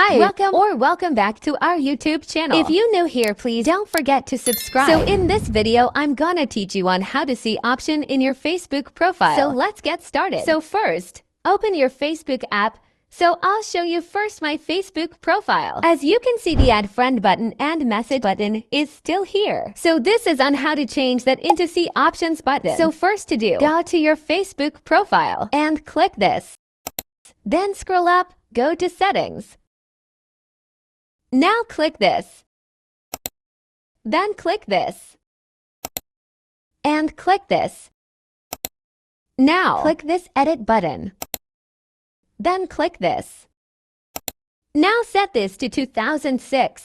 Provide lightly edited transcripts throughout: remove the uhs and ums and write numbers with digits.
Hi, welcome back to our YouTube channel. If you're new here, please don't forget to subscribe. So in this video, I'm gonna teach you on how to see option in your Facebook profile. So let's get started. So first, open your Facebook app. So I'll show you first my Facebook profile. As you can see, the add friend button and message button is still here. So this is on how to change that into see options button. So first to do, go to your Facebook profile and click this. Then scroll up, go to settings. Now click this. Then click this. And click this. Now click this edit button. Then click this. Now set this to 2006.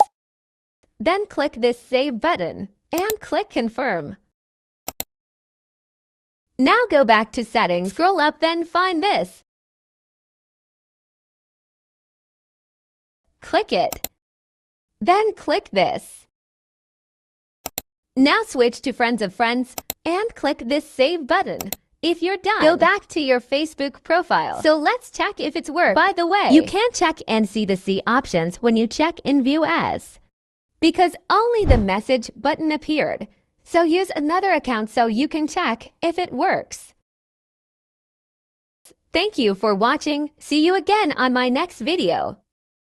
Then click this save button and click confirm. Now go back to settings, scroll up, then find this. Click it. Then click this. Now switch to friends of friends and click this save button. If you're done, go back to your Facebook profile. So let's check if it's worked. By the way, you can check and see the see options when you check in view as, because only the message button appeared. So use another account so you can check if it works. Thank you for watching. See you again on my next video.